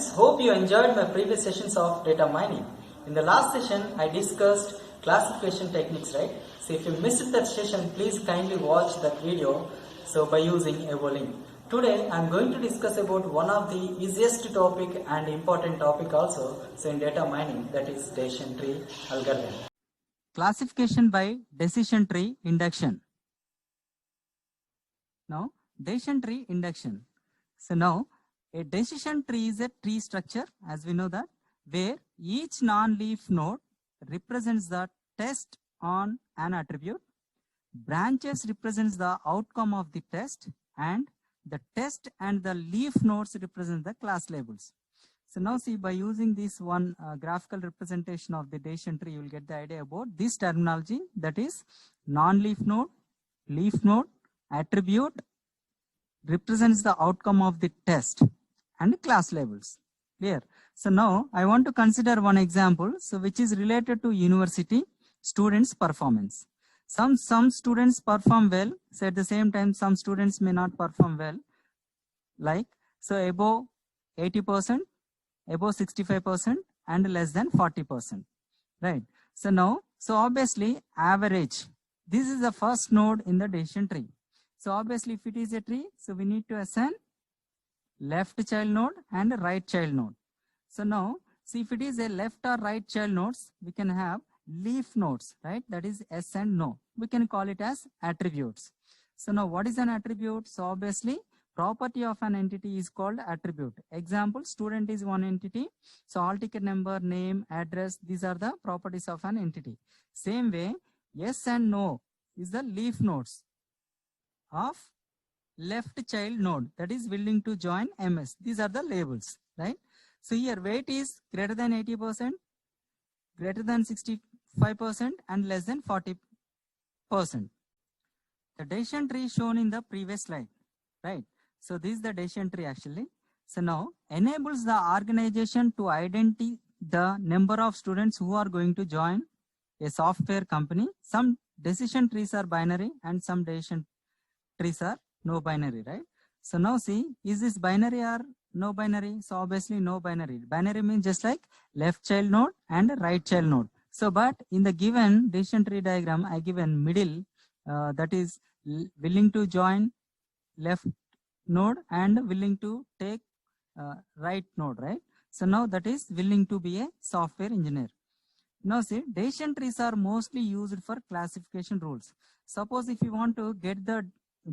friends, hope you enjoyed my previous sessions of data mining. In the last session, I discussed classification techniques, right? So if you missed that session, please kindly watch that video by using Evolink. Today, I am going to discuss about one of the easiest topic and important topic also, in data mining, that is decision tree algorithm. Classification by decision tree induction. Now, decision tree induction. So now, a decision tree is a tree structure, as we know that, where each non-leaf node represents the test on an attribute, branches represents the outcome of the test, and the test and the leaf nodes represent the class labels. So now see, by using this one graphical representation of the decision tree, you will get the idea about this terminology, that is non-leaf node, leaf node, attribute represents the outcome of the test, and class labels. Clear? So now I want to consider one example, which is related to university students' performance. Some students perform well, so at the same time some students may not perform well, like above 80%, above 65%, and less than 40%. Right? So obviously average. This is the first node in the decision tree. So obviously if it is a tree, so we need to assign left child node and right child node. So now, see, if it is a left or right child nodes, we can have leaf nodes, right? That is S and no. We can call it as attributes. So now what is an attribute? So obviously property of an entity is called attribute. Example, student is one entity. So all ticket number, name, address, these are the properties of an entity. Same way, yes and no is the leaf nodes of left child node, that is willing to join MS. These are the labels, right? So here weight is greater than 80%, greater than 65%, and less than 40%. The decision tree shown in the previous slide, right? So this is the decision tree actually. So now enables the organization to identify the number of students who are going to join a software company. Some decision trees are binary and some decision trees are no binary, right? So now see, is this binary or no binary? So obviously no binary. Binary means just like left child node and right child node. So but in the given decision tree diagram, I given middle, that is willing to join left node and willing to take right node, right? So now that is willing to be a software engineer. Now see, decision trees are mostly used for classification rules. Suppose if you want to get the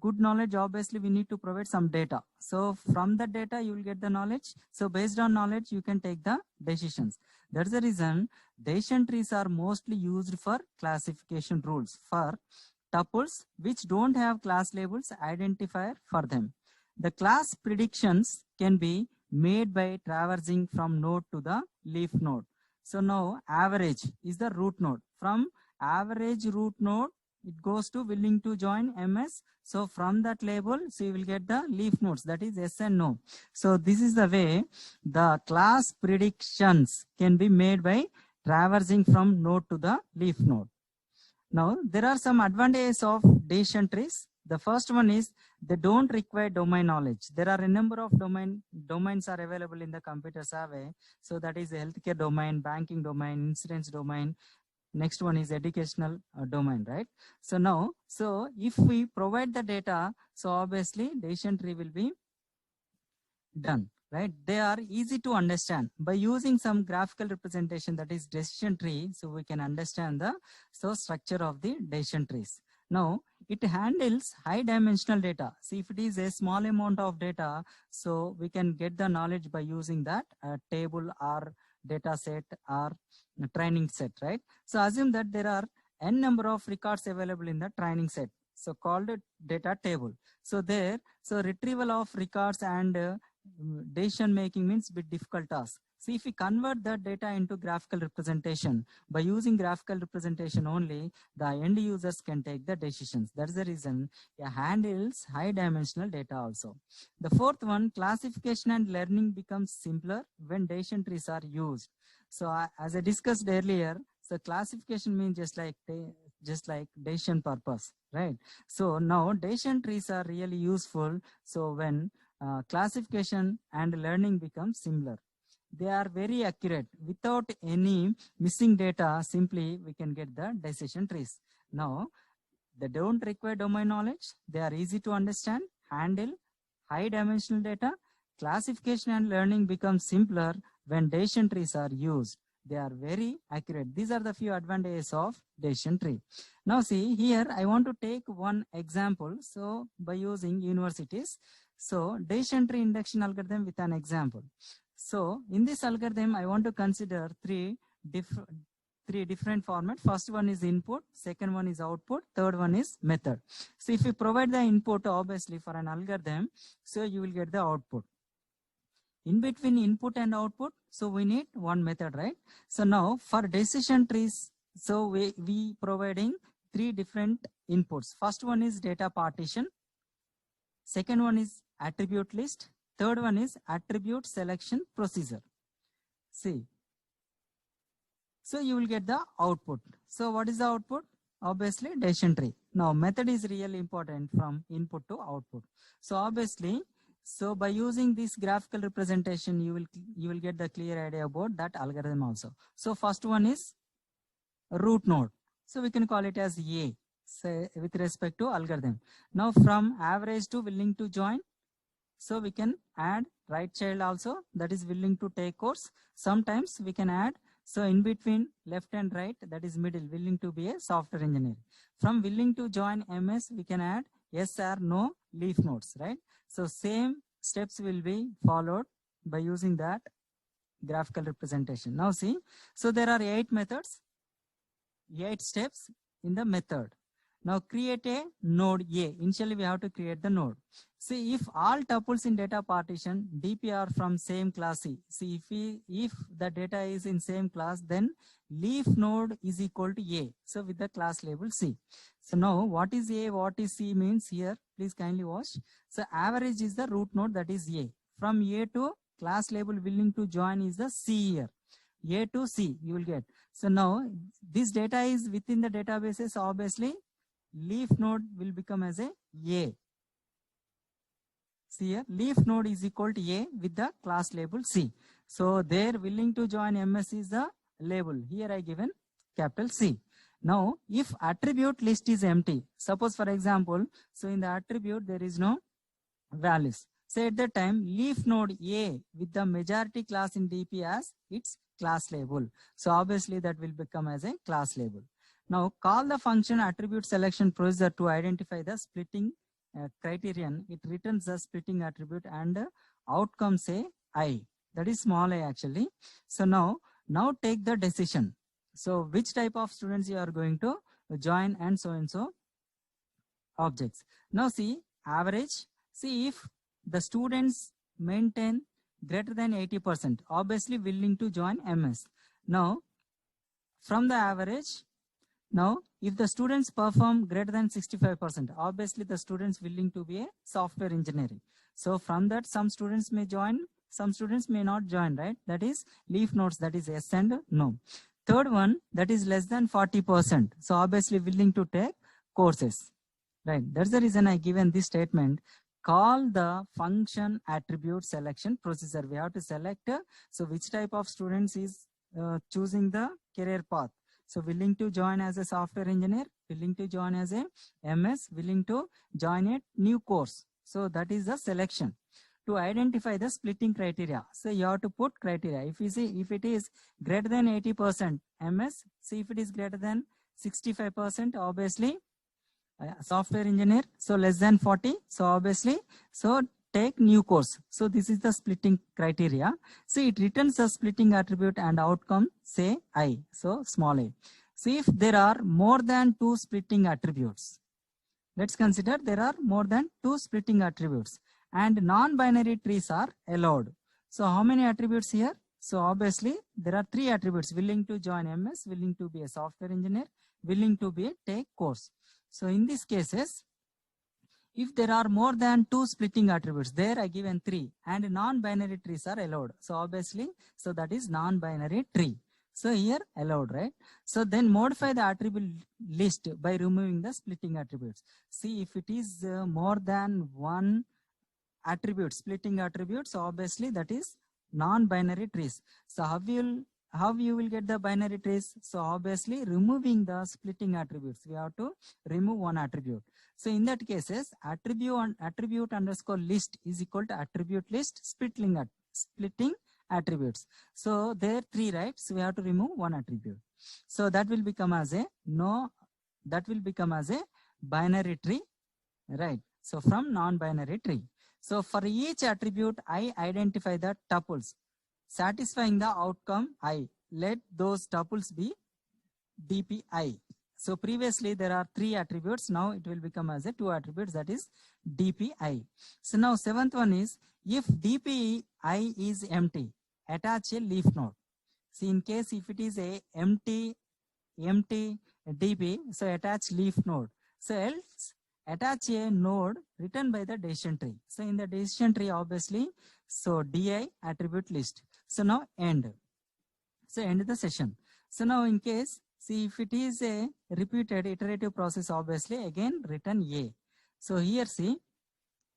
good knowledge, obviously we need to provide some data. So from the data you will get the knowledge. So based on knowledge you can take the decisions. That's the reason decision trees are mostly used for classification rules for tuples which don't have class labels identifier for them. The class predictions can be made by traversing from node to the leaf node. So now average is the root node. From average root node it goes to willing to join MS. So from that label, so you will get the leaf nodes, that is yes and no. So this is the way the class predictions can be made by traversing from node to the leaf node. Now there are some advantages of decision trees. The first one is they don't require domain knowledge. There are a number of domains are available in the computer survey. So that is the healthcare domain, banking domain, insurance domain. Next one is educational domain, right? So now, so if we provide the data, so obviously decision tree will be done, right? They are easy to understand by using some graphical representation, that is decision tree. So we can understand the structure of the decision trees. Now it handles high dimensional data. See, if it is a small amount of data, so we can get the knowledge by using that table or data set or training set, right? So assume that there are n number of records available in the training set, so called data table. So there, so retrieval of records and decision making means bit difficult task. See, if we convert that data into graphical representation, by using graphical representation only, the end users can take the decisions. That's the reason it handles high dimensional data also. The fourth one, classification and learning becomes simpler when decision trees are used. So as I discussed earlier, so classification means just like decision purpose, right? So now decision trees are really useful. So when classification and learning become similar. they are very accurate. Without any missing data, simply we can get the decision trees. Now, they don't require domain knowledge. They are easy to understand, handle high dimensional data. Classification and learning become simpler when decision trees are used. They are very accurate. These are the few advantages of decision tree. Now see here, I want to take one example. So by using universities, so decision tree induction algorithm with an example. So in this algorithm, I want to consider three different formats. First one is input, second one is output, third one is method. So if you provide the input, obviously for an algorithm, so you will get the output. In between input and output, so we need one method, right? So now for decision trees, so we providing three different inputs. First one is data partition, second one is attribute list, third one is attribute selection procedure. See, so you will get the output. So what is the output? Obviously decision tree. Now method is really important from input to output. So obviously, so by using this graphical representation, you will get the clear idea about that algorithm also. So first one is root node. So we can call it as A, say with respect to algorithm. Now from average to willing to join, so we can add right child also, that is willing to take course. Sometimes we can add, so in between left and right, that is middle, willing to be a software engineer. From willing to join MS, we can add yes or no leaf nodes, right? So same steps will be followed by using that graphical representation. Now see, so there are 8 methods, 8 steps in the method. Now create a node A. Initially we have to create the node. See, if all tuples in data partition DP are from same class C. See, if the data is in same class, then leaf node is equal to A. So with the class label C. So now what is A, what is C means here, please kindly watch. So average is the root node, that is A. From A to class label willing to join is the C here. A to C you will get. So now this data is within the databases, so obviously leaf node will become as a A. See here, leaf node is equal to A with the class label C. So there willing to join MS is the label. Here I given capital C. Now if attribute list is empty, suppose for example, so in the attribute there is no values. So at that time leaf node A with the majority class in DP as its class label. So obviously that will become as a class label. Now call the function attribute selection procedure to identify the splitting criterion. It returns the splitting attribute and outcome say I, that is small I actually. So now take the decision. So which type of students you are going to join and so objects. Now see average. See, if the students maintain greater than 80%, obviously willing to join MS. Now from the average, now if the students perform greater than 65%, obviously the students willing to be a software engineering. So from that some students may join, some students may not join, right? That is leaf nodes, that is yes and no. Third one, that is less than 40%. So obviously willing to take courses, right? That's the reason I given this statement. Call the function attribute selection procedure. We have to select, so which type of students is choosing the career path. So willing to join as a software engineer, willing to join as a MS, willing to join a new course. So that is the selection. To identify the splitting criteria, so you have to put criteria. If you see, if it is greater than 80% MS, see if it is greater than 65%, obviously software engineer. So less than 40, so obviously, so take new course. So this is the splitting criteria. See, it returns the splitting attribute and outcome say I, so small I. See, if there are more than 2 splitting attributes, let's consider there are more than 2 splitting attributes and non-binary trees are allowed. So how many attributes here? So obviously there are 3 attributes: willing to join MS, willing to be a software engineer, willing to be a take course. So in these cases, if there are more than 2 splitting attributes, there I given 3 and non-binary trees are allowed. So obviously, so that is non-binary tree. So here allowed, right? So then modify the attribute list by removing the splitting attributes. See, if it is more than 1 attribute, splitting attribute, so obviously that is non-binary trees. So how you will get the binary trees? So obviously removing the splitting attributes, we have to remove one attribute. So in that cases, attribute underscore list is equal to attribute list splitting attributes. So there 3, right? So we have to remove one attribute. So that will become as a binary tree, right? So from non-binary tree. So for each attribute, I identify the tuples satisfying the outcome I. Let those tuples be DPI. So previously there are 3 attributes. Now it will become as a 2 attributes, that is DPI. So now 7th one is, if DPI is empty, attach a leaf node. See, in case if it is a empty DP, so attach leaf node. So else attach a node written by the decision tree. So in the decision tree, obviously, so DI attribute list. So now end. So end the session. So now in case, see, if it is a repeated iterative process, obviously again return A. So here see,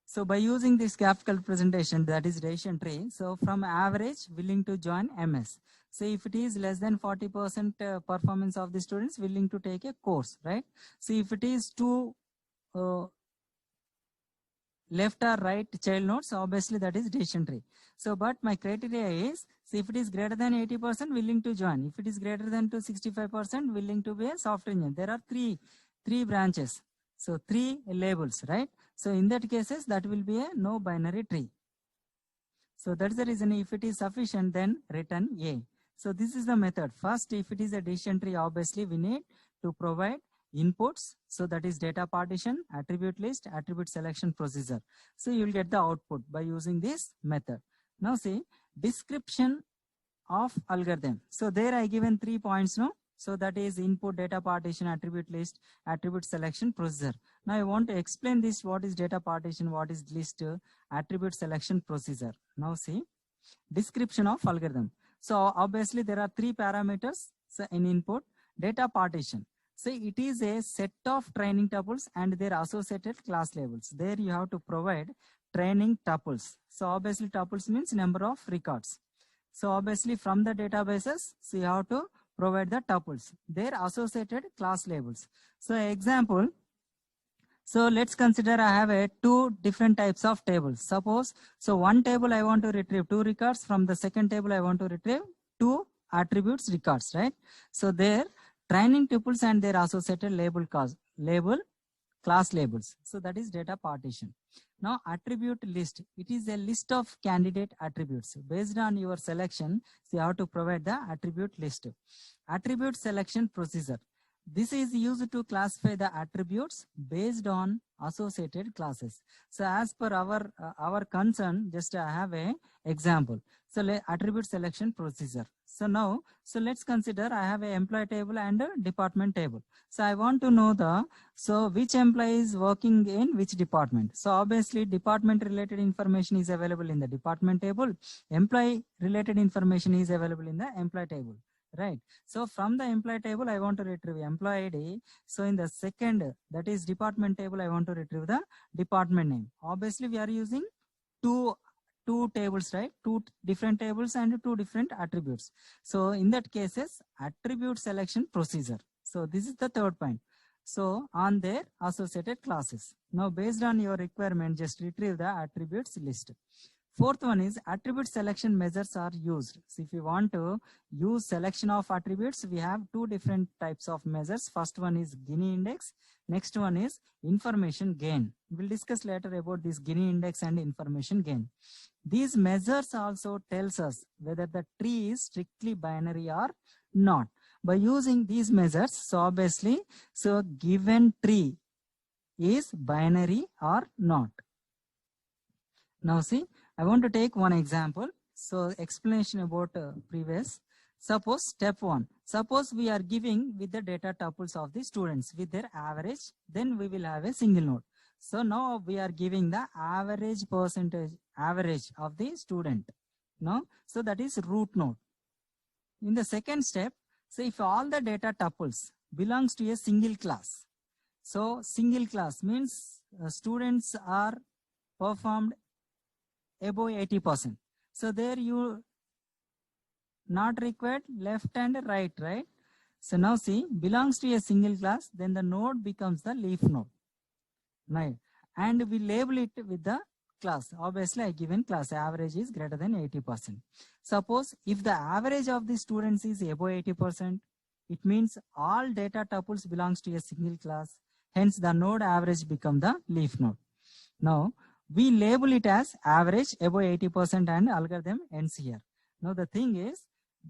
so by using this graphical presentation, that is decision tree, so from average willing to join MS. So if it is less than 40% performance of the students willing to take a course, right? So if it is two left or right child nodes, obviously that is decision tree. So but my criteria is, so if it is greater than 80% willing to join, if it is greater than to 65% willing to be a software engineer. There are three branches, so 3 labels, right? So in that cases, that will be a no binary tree. So that's the reason, if it is sufficient, then return A. So this is the method. First, if it is a decision tree, obviously we need to provide inputs. So that is data partition, attribute list, attribute selection procedure. So you will get the output by using this method. Now see, description of algorithm. So there I given 3 points, no? So that is input, data partition, attribute list, attribute selection procedure. Now I want to explain this, what is data partition, what is list, attribute selection procedure. Now see, description of algorithm. So obviously there are 3 parameters. So in input, data partition. So it is a set of training tuples and their associated class labels. There you have to provide training tuples. So obviously tuples means number of records. So obviously from the databases, so you have to provide the tuples, their associated class labels. So example, so let's consider I have 2 different types of tables. Suppose, so one table I want to retrieve 2 records, from the second table I want to retrieve 2 attributes records, right? So their training tuples and their associated class labels. So that is data partition. Now attribute list, it is a list of candidate attributes. Based on your selection, so you have to provide the attribute list. Attribute selection procedure. This is used to classify the attributes based on associated classes. So as per our concern, just I have a example. So attribute selection procedure. So now, so let's consider I have an employee table and a department table. So I want to know so which employee is working in which department. So obviously department related information is available in the department table. Employee related information is available in the employee table, right? So from the employee table, I want to retrieve employee ID. So in the second, that is department table, I want to retrieve the department name. Obviously we are using two tables, right? 2 different tables and 2 different attributes. So in that cases, attribute selection procedure. So this is the third point. So on their associated classes. Now based on your requirement, just retrieve the attributes list. Fourth one is attribute selection measures are used. So if you want to use selection of attributes, we have 2 different types of measures. First one is Gini index. Next one is information gain. We'll discuss later about this Gini index and information gain. These measures also tells us whether the tree is strictly binary or not. By using these measures, so obviously, so given tree is binary or not. Now see, I want to take one example. So explanation about previous. Suppose step 1. Suppose we are giving with the data tuples of the students with their average, then we will have a single node. So now we are giving the average of the student. No, so that is root node. In the second step, so if all the data tuples belongs to a single class. So single class means students are performed above 80%. So there you not required left and right, right? So now see, belongs to a single class, then the node becomes the leaf node. Right. And we label it with the class. Obviously, I given class average is greater than 80%. Suppose if the average of the students is above 80%, it means all data tuples belongs to a single class. Hence, the node average become the leaf node. Now, we label it as average above 80% and algorithm ends here. Now, the thing is,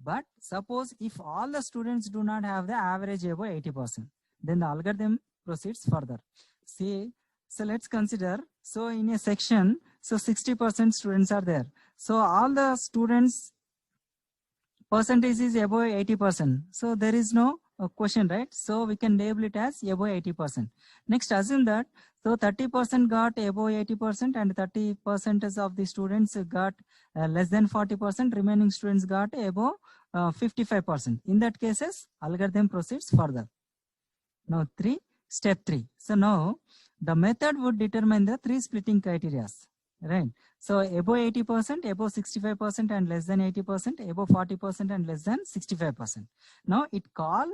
but suppose if all the students do not have the average above 80%, then the algorithm proceeds further. See, so let's consider, so in a section, so 60% students are there. So all the students percentage is above 80%. So there is no question, right? So we can label it as above 80%. Next, assume that, so 30% got above 80% and 30% of the students got less than 40%, remaining students got above 55%. In that cases, algorithm proceeds further. Now step 3. So now the method would determine the 3 splitting criteria, right? So above 80%, above 65% and less than 80%, above 40% and less than 65%. Now it calls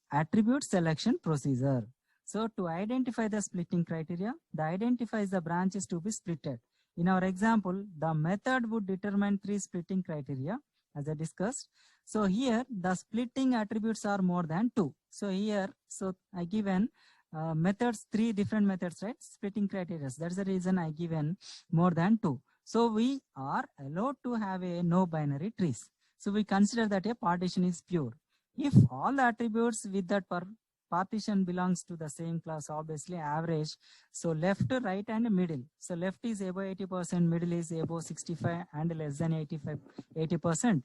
attribute selection procedure. So to identify the splitting criteria, the identifies the branches to be splitted. In our example, the method would determine 3 splitting criteria as I discussed. So here the splitting attributes are more than 2. So here, so I given methods, 3 different methods, right? Splitting criteria. That's the reason I given more than 2. So we are allowed to have a no binary trees. So we consider that a partition is pure. If all the attributes with that partition belongs to the same class, obviously average. So left, right and middle. So left is above 80%, middle is above 65 and less than 80%.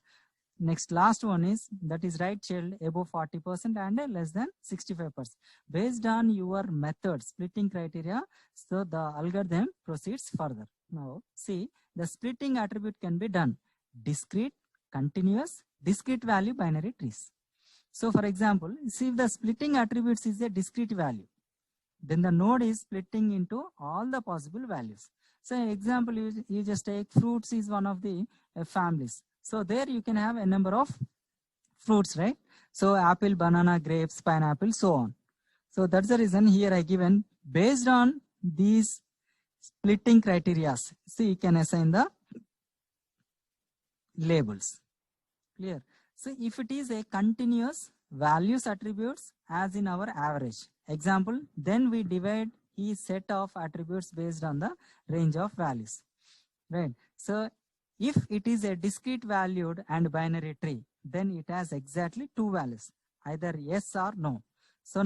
Next, last one is, that is right child above 40% and less than 65%. Based on your method splitting criteria, so the algorithm proceeds further. Now, see, the splitting attribute can be done discrete, continuous, discrete value binary trees. So, for example, see if the splitting attributes is a discrete value, then the node is splitting into all the possible values. So, example, you just take fruits is one of the families. So there you can have a number of fruits, right? So apple, banana, grapes, pineapple, so on. So that's the reason here I given based on these splitting criteria. See, you can assign the labels. Clear? So if it is a continuous values attributes as in our average example, then we divide each set of attributes based on the range of values, right? So if it is a discrete valued and binary tree, then it has exactly 2 values, either yes or no. So